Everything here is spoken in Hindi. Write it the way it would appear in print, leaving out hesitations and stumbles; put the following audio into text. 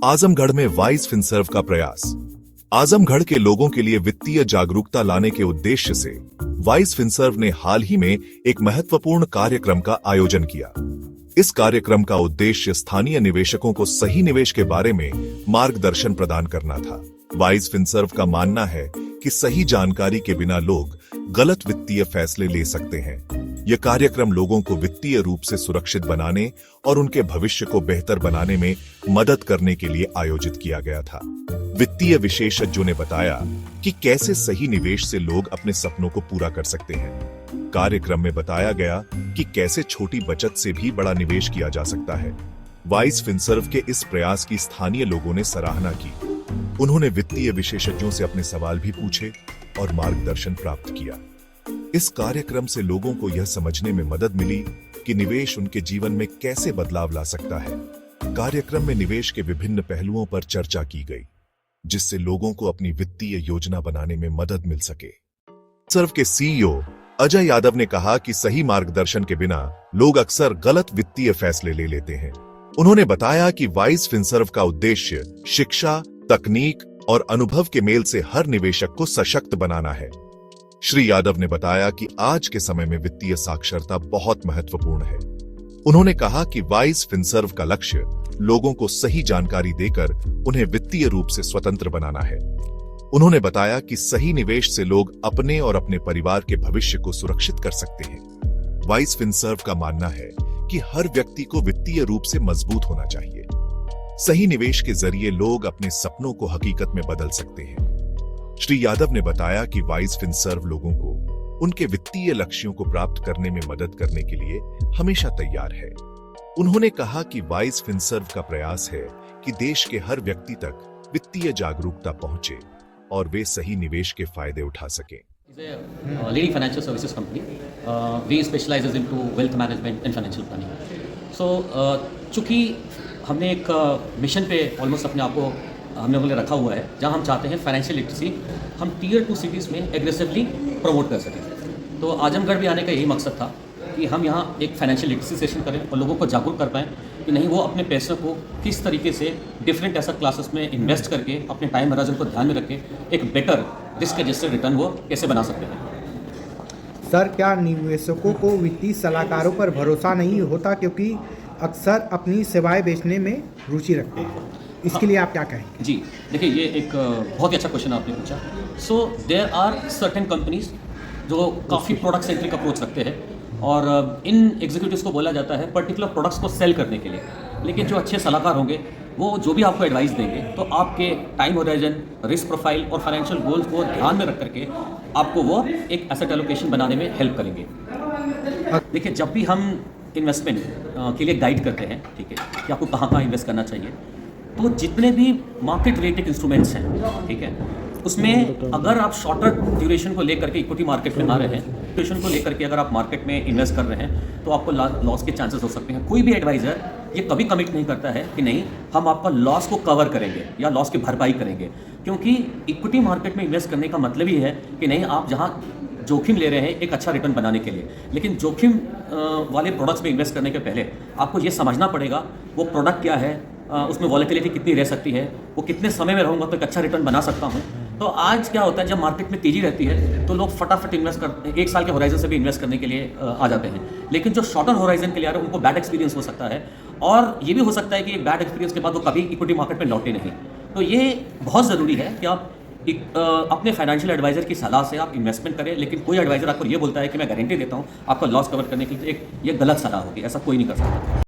आजमगढ़ में वाइस फिनसर्व का प्रयास। आजमगढ़ के लोगों के लिए वित्तीय जागरूकता लाने के उद्देश्य से वाइस फिनसर्व ने हाल ही में एक महत्वपूर्ण कार्यक्रम का आयोजन किया। इस कार्यक्रम का उद्देश्य स्थानीय निवेशकों को सही निवेश के बारे में मार्गदर्शन प्रदान करना था। वाइस फिनसर्व का मानना है कि सही जानकारी के बिना लोग गलत वित्तीय फैसले ले सकते हैं। यह कार्यक्रम लोगों को वित्तीय रूप से सुरक्षित बनाने और उनके भविष्य को बेहतर बनाने में मदद करने के लिए आयोजित किया गया था। वित्तीय विशेषज्ञों ने बताया कि कैसे सही निवेश से लोग अपने सपनों को पूरा कर सकते हैं। कार्यक्रम में बताया गया कि कैसे छोटी बचत से भी बड़ा निवेश किया जा सकता है। वाइस फिनसर्व के इस प्रयास की स्थानीय लोगों ने सराहना की। उन्होंने वित्तीय विशेषज्ञों से अपने सवाल भी पूछे और मार्गदर्शन प्राप्त किया। इस कार्यक्रम से लोगों को यह समझने में मदद मिली कि निवेश उनके जीवन में कैसे बदलाव ला सकता है। कार्यक्रम में निवेश के विभिन्न पहलुओं पर चर्चा की गई, जिससे लोगों को अपनी वित्तीय योजना बनाने में मदद मिल सके। सर्व के सीईओ अजय यादव ने कहा कि सही मार्गदर्शन के बिना लोग अक्सर गलत वित्तीय फैसले ले लेते हैं। उन्होंने बताया कि वाइस फिनसर्व का उद्देश्य शिक्षा, तकनीक और अनुभव के मेल से हर निवेशक को सशक्त बनाना है। श्री यादव ने बताया कि आज के समय में वित्तीय साक्षरता बहुत महत्वपूर्ण है। उन्होंने कहा कि वाइस फिनसर्व का लक्ष्य लोगों को सही जानकारी देकर उन्हें वित्तीय रूप से स्वतंत्र बनाना है। उन्होंने बताया कि सही निवेश से लोग अपने और अपने परिवार के भविष्य को सुरक्षित कर सकते हैं। वाइस फिनसर्व का मानना है कि हर व्यक्ति को वित्तीय रूप से मजबूत होना चाहिए। सही निवेश के जरिए लोग अपने सपनों को हकीकत में बदल सकते हैं। श्री यादव ने बताया कि वाइस फिनसर्व लोगों को उनके वित्तीय लक्ष्यों को प्राप्त करने में मदद करने के लिए हमेशा तैयार है। उन्होंने कहा कि वाइस फिनसर्व का प्रयास है कि देश के हर व्यक्ति तक वित्तीय जागरूकता पहुंचे और वे सही निवेश के फायदे उठा सकें। Leading financial services company. We specializes into wealth management and financial planning. So, चूँकि हमने एक मिशन पे ऑलमोस्ट अपने आप को हम लोगों ने रखा हुआ है, जहाँ हम चाहते हैं फाइनेंशियल लिटरेसी हम टीयर 2 सिटीज़ में एग्रेसिवली प्रमोट कर सकें। तो आजमगढ़ भी आने का यही मकसद था कि हम यहाँ एक फाइनेंशियल लिटरेसी सेशन करें और लोगों को जागरूक कर पाएँ कि नहीं, वो अपने पैसों को किस तरीके से डिफरेंट एसेट क्लासेस में इन्वेस्ट करके अपने टाइम हराजन को ध्यान में रख के एक बेटर रिस्क एडजस्टेड रिटर्न वो कैसे बना सकते हैं। सर, क्या निवेशकों को वित्तीय सलाहकारों पर भरोसा नहीं होता क्योंकि अक्सर अपनी सेवाएं बेचने में रुचि रखते हैं? इसके लिए आप क्या कहेंगे? जी देखिए, ये एक बहुत ही अच्छा क्वेश्चन आपने पूछा। So there are certain companies जो काफ़ी प्रोडक्ट सेंट्रिक अप्रोच रखते हैं और इन एग्जीक्यूटिव्स को बोला जाता है पर्टिकुलर प्रोडक्ट्स को सेल करने के लिए। लेकिन जो अच्छे सलाहकार होंगे वो जो भी आपको एडवाइस देंगे तो आपके टाइम होराइजन, रिस्क प्रोफाइल और फाइनेंशियल गोल्स को ध्यान में रख करके आपको वो एक एसेट एलोकेशन बनाने में हेल्प करेंगे। देखिए, जब भी हम इन्वेस्टमेंट के लिए गाइड करते हैं, ठीक है, कि आपको कहाँ इन्वेस्ट करना चाहिए, तो जितने भी मार्केट रिलेटेड इंस्ट्रूमेंट्स हैं, ठीक है, उसमें अगर आप शॉर्टर ड्यूरेशन को लेकर के इक्विटी मार्केट में आ रहे हैं, ड्यूरेशन को लेकर के अगर आप मार्केट में इन्वेस्ट कर रहे हैं तो आपको लॉस के चांसेस हो सकते हैं। कोई भी एडवाइज़र ये कभी कमिट नहीं करता है कि नहीं, हम आपका लॉस को कवर करेंगे या लॉस की भरपाई करेंगे, क्योंकि इक्विटी मार्केट में इन्वेस्ट करने का मतलब ही है कि नहीं, आप जहाँ जोखिम ले रहे हैं एक अच्छा रिटर्न बनाने के लिए, लेकिन जोखिम वाले प्रोडक्ट्स में इन्वेस्ट करने के पहले आपको ये समझना पड़ेगा वो प्रोडक्ट क्या है, उसमें वॉलेटिलिटी कितनी रह सकती है, वो कितने समय में रहूँगा तो एक अच्छा रिटर्न बना सकता हूँ। तो आज क्या होता है, जब मार्केट में तेज़ी रहती है तो लोग फटाफट इन्वेस्ट कर 1 साल के होराइजन से भी इन्वेस्ट करने के लिए आ जाते हैं। लेकिन जो शॉर्टर होराइजन के लिए आ रहे हैं उनको बैड एक्सपीरियंस हो सकता है और ये भी हो सकता है कि एक बैड एक्सपीरियंस के बाद वो कभी इक्विटी मार्केट में लौटे नहीं। तो ये बहुत ज़रूरी है कि आप अपने फाइनेंशियल एडवाइजर की सलाह से आप इन्वेस्टमेंट करें। लेकिन कोई एडवाइजर आपको ये बोलता है कि मैं गारंटी देता हूँ आपका लॉस कवर करने के लिए, ये गलत सलाह होगी, ऐसा कोई नहीं कर सकता।